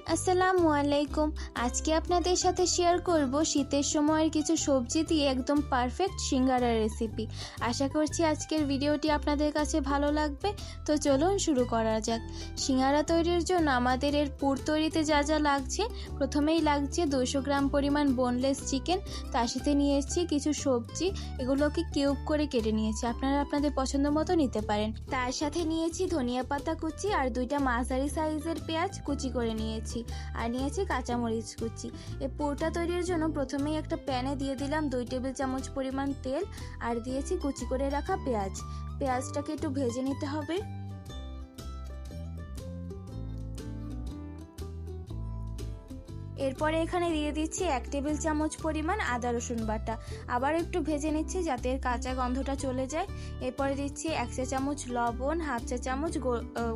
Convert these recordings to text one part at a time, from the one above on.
আসসালামু আলাইকুম। আজকে আপনাদের সাথে শেয়ার করব শীতের সময়ের কিছু সবজি দিয়ে একদম পারফেক্ট সিঙ্গারা রেসিপি। আশা করছি আজকের ভিডিওটি আপনাদের কাছে ভালো লাগবে। তো চলুন শুরু করা যাক। সিঙ্গারা তৈরির জন্য আমাদের এর পুর তৈরিতে যা যা লাগছে, প্রথমেই লাগছে 200 গ্রাম পরিমাণ বোনলেস চিকেন। তার সাথে নিয়েছি কিছু সবজি, এগুলোকে কিউব করে কেটে নিয়েছি, আপনারা আপনাদের পছন্দ মতো নিতে পারেন। তার সাথে নিয়েছি ধনিয়া পাতা কুচি আর 2টা মাঝারি সাইজের পেঁয়াজ কুচি করে নিয়েছি, আর নিয়েছি কাঁচামরিচ কুচি। এই পুরটা তৈরির জন্য প্রথমেই একটা প্যানে দিয়ে দিলাম 2 টেবিল চামচ পরিমাণ তেল, আর দিয়েছি কুচি করে রাখা পেঁয়াজটাকে একটু ভেজে নিতে হবে। এরপরে এখানে দিয়ে দিচ্ছি 1 টেবিল চামচ পরিমাণ আদা রসুন বাটা, আবার একটু ভেজে নিচ্ছি যাতে এর কাঁচা গন্ধটা চলে যায়। এরপরে দিচ্ছি 1 চা চামচ লবণ, 1/2 চা চামচ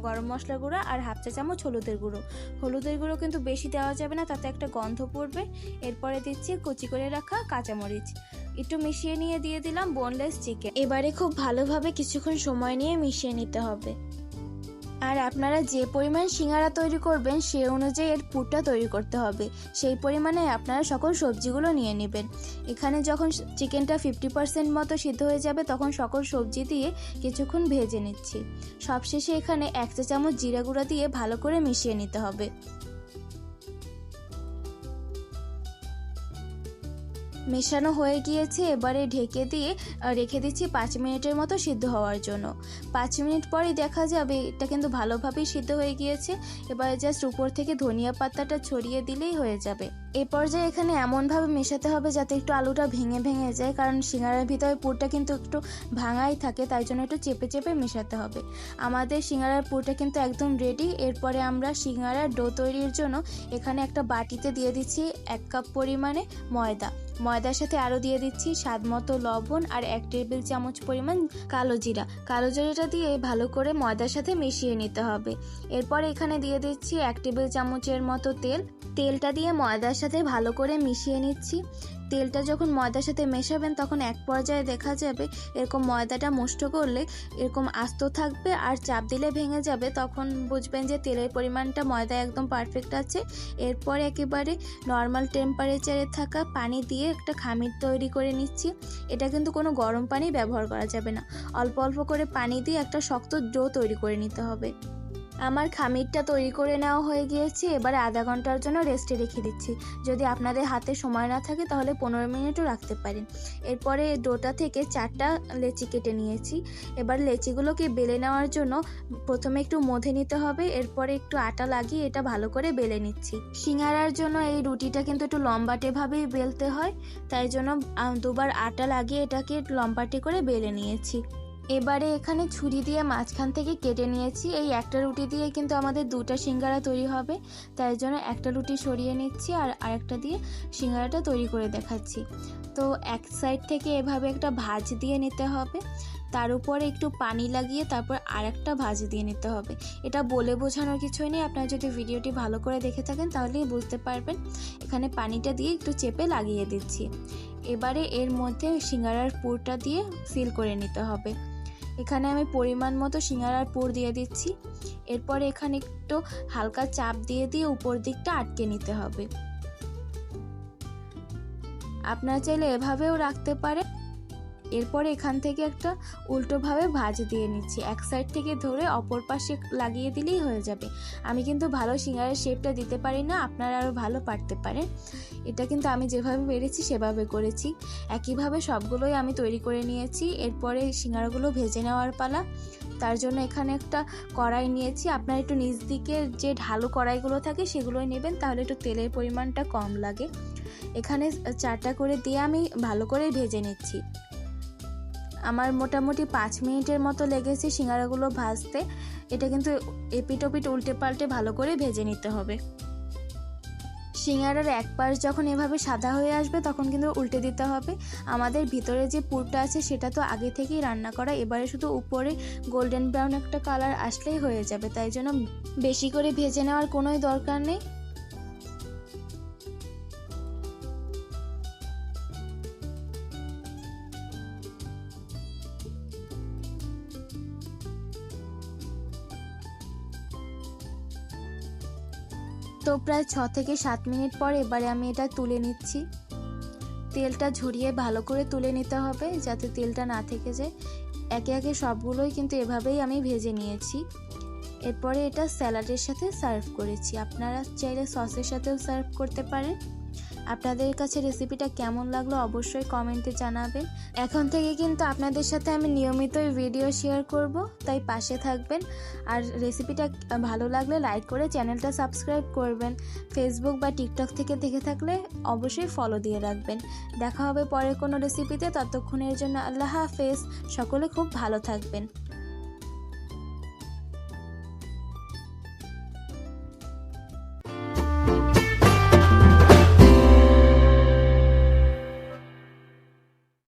গরম মশলা গুঁড়ো আর 1/2 চা চামচ হলুদের গুঁড়ো কিন্তু বেশি দেওয়া যাবে না, তাতে একটা গন্ধ পড়বে। এরপরে দিচ্ছি কুচি করে রাখা কাঁচামরিচ, একটু মিশিয়ে নিয়ে দিয়ে দিলাম বোনলেস চিকেন। এবারে খুব ভালোভাবে কিছুক্ষণ সময় নিয়ে মিশিয়ে নিতে হবে। আর আপনারা যে পরিমাণ সিঙ্গারা তৈরি করবেন সেই অনুযায়ী এর পুরটা তৈরি করতে হবে, সেই পরিমাণে আপনারা সকল সবজিগুলো নিয়ে নেবেন। এখানে যখন চিকেনটা 50% মতো সিদ্ধ হয়ে যাবে তখন সকল সবজি দিয়ে কিছুক্ষণ ভেজে নিচ্ছি। সবশেষে এখানে 1 চা চামচ জিরা গুঁড়া দিয়ে ভালো করে মিশিয়ে নিতে হবে। মেশানো হয়ে গিয়েছে, এবারে ঢেকে দিয়ে রেখে দিচ্ছি 5 মিনিটের মতো সিদ্ধ হওয়ার জন্য। 5 মিনিট পরই দেখা যাবে এটা কিন্তু ভালোভাবেই সিদ্ধ হয়ে গিয়েছে। এবারে জাস্ট উপর থেকে ধনিয়া পাতাটা ছড়িয়ে দিলেই হয়ে যাবে। এই পর্যায়ে এখানে এমনভাবে মেশাতে হবে যাতে একটু আলুটা ভেঙে ভেঙে যায়, কারণ সিঙ্গারার ভিতরে পুরটা কিন্তু একটু ভাঙাই থাকে, তাই জন্য একটু চেপে চেপে মেশাতে হবে। আমাদের সিঙ্গারার পুরটা কিন্তু একদম রেডি। এরপরে আমরা সিঙ্গারার ডো তৈরির জন্য এখানে একটা বাটিতে দিয়ে দিচ্ছি 1 কাপ পরিমাণে ময়দার সাথে আরও দিয়ে দিচ্ছি স্বাদ মতো লবণ আর 1 টেবিল চামচ পরিমাণ কালো জিরাটা দিয়ে ভালো করে ময়দার সাথে মিশিয়ে নিতে হবে। এরপর এখানে দিয়ে দিচ্ছি 1 টেবিল চামচের মতো তেলটা দিয়ে ময়দার সাথে ভালো করে মিশিয়ে নিচ্ছি। তেলটা যখন ময়দার সাথে মেশাবেন তখন এক পর্যায়ে দেখা যাবে এরকম ময়দাটা মুষ্ট করলে এরকম আস্ত থাকবে আর চাপ দিলে ভেঙে যাবে, তখন বুঝবেন যে তেলের পরিমাণটা ময়দা একদম পারফেক্ট আছে। এরপর একেবারে নর্মাল টেম্পারেচারে থাকা পানি দিয়ে একটা খামির তৈরি করে নিচ্ছি। এটা কিন্তু কোনো গরম পানি ব্যবহার করা যাবে না, অল্প অল্প করে পানি দিয়ে একটা শক্ত ডো তৈরি করে নিতে হবে। আমার খামিরটা তৈরি করে নেওয়া হয়ে গিয়েছে, এবারে আধা ঘন্টার জন্য রেস্টে রেখে দিচ্ছি। যদি আপনাদের হাতে সময় না থাকে তাহলে 15 মিনিটও রাখতে পারেন। এরপরে ডোটা থেকে 4টা লেচি কেটে নিয়েছি। এবার লেচিগুলোকে বেলে নেওয়ার জন্য প্রথমে একটু মধে নিতে হবে, এরপরে একটু আটা লাগিয়ে এটা ভালো করে বেলে নিচ্ছি। সিঙ্গারার জন্য এই রুটিটা কিন্তু একটু লম্বাটেভাবেই বেলতে হয়, তাই জন্য 2বার আটা লাগিয়ে এটাকে লম্বাটে করে বেলে নিয়েছি। এবারে এখানে ছুরি দিয়ে মাঝখান থেকে কেটে নিয়েছি। এই একটা রুটি দিয়ে কিন্তু আমাদের 2টা সিঙ্গারা তৈরি হবে, তাই জন্য একটা রুটি সরিয়ে নিচ্ছি আর আরেকটা দিয়ে সিঙ্গারাটা তৈরি করে দেখাচ্ছি। তো এক সাইড থেকে এভাবে একটা ভাঁজ দিয়ে নিতে হবে, তার উপরে একটু পানি লাগিয়ে তারপর আরেকটা ভাঁজ দিয়ে নিতে হবে। এটা বলে বোঝানোর কিছুই নেই, আপনারা যদি ভিডিওটি ভালো করে দেখে থাকেন তাহলেই বুঝতে পারবেন। এখানে পানিটা দিয়ে একটু চেপে লাগিয়ে দিচ্ছি। এবারে এর মধ্যে সিঙ্গারার পুরটা দিয়ে ফিল করে নিতে হবে। এখানে আমি পরিমাণ মতো সিঙ্গারার পুর দিয়ে দিচ্ছি। এরপরে এখানে একটু হালকা চাপ দিয়ে উপর দিকটা আটকে নিতে হবে। আপনারা চাইলে এভাবেও রাখতে পারেন। এরপরে এখান থেকে একটা উল্টোভাবে ভাঁজ দিয়ে নিচ্ছি, এক সাইড থেকে ধরে অপর পাশে লাগিয়ে দিলেই হয়ে যাবে। আমি কিন্তু ভালো সিঙ্গারার শেপটা দিতে পারি না, আপনারা আরও ভালো পারতে পারেন। এটা কিন্তু আমি যেভাবে পেরেছি সেভাবে করেছি। একইভাবে সবগুলোই আমি তৈরি করে নিয়েছি। এরপরে সিঙ্গারাগুলো ভেজে নেওয়ার পালা। তার জন্য এখানে একটা কড়াই নিয়েছি। আপনারা একটু নিচ দিকের যে ঢালু কড়াইগুলো থাকে সেগুলোই নেবেন, তাহলে একটু তেলের পরিমাণটা কম লাগে। এখানে 4টা করে দিয়ে আমি ভালো করে ভেজে নিচ্ছি। আমার মোটামুটি 5 মিনিটের মতো লেগেছে সিঙ্গারাগুলো ভাজতে। এটা কিন্তু এপিট ওপিট উল্টে পাল্টে ভালো করে ভেজে নিতে হবে। সিঙ্গারার এক পাশ যখন এভাবে সাদা হয়ে আসবে তখন কিন্তু উল্টে দিতে হবে। আমাদের ভিতরে যে পুরটা আছে সেটা তো আগে থেকেই রান্না করা, এবারে শুধু উপরে গোল্ডেন ব্রাউন একটা কালার আসলেই হয়ে যাবে, তাই জন্য বেশি করে ভেজে নেওয়ার কোনোই দরকার নেই। তো প্রায় 6 থেকে 7 মিনিট পর এবারে আমি এটা তুলে নিচ্ছি। তেলটা ঝরিয়ে ভালো করে তুলে নিতে হবে যাতে তেলটা না থেকে যায়। একে একে সবগুলোই কিন্তু এভাবেই আমি ভেজে নিয়েছি। এরপরে এটা স্যালাডের সাথে সার্ভ করেছি। আপনারা চাইলে সসের সাথেও সার্ভ করতে পারেন। আপনাদের কাছে রেসিপিটা কেমন লাগলো অবশ্যই কমেন্টে জানাবেন। এখন থেকে কিন্তু আপনাদের সাথে আমি নিয়মিতই ভিডিও শেয়ার করব, তাই পাশে থাকবেন। আর রেসিপিটা ভালো লাগলে লাইক করে চ্যানেলটা সাবস্ক্রাইব করবেন। ফেসবুক বা টিকটক থেকে দেখে থাকলে অবশ্যই ফলো দিয়ে রাখবেন। দেখা হবে পরের কোনো রেসিপিতে, ততক্ষণের জন্য আল্লাহ হাফেজ। সকলে খুব ভালো থাকবেন।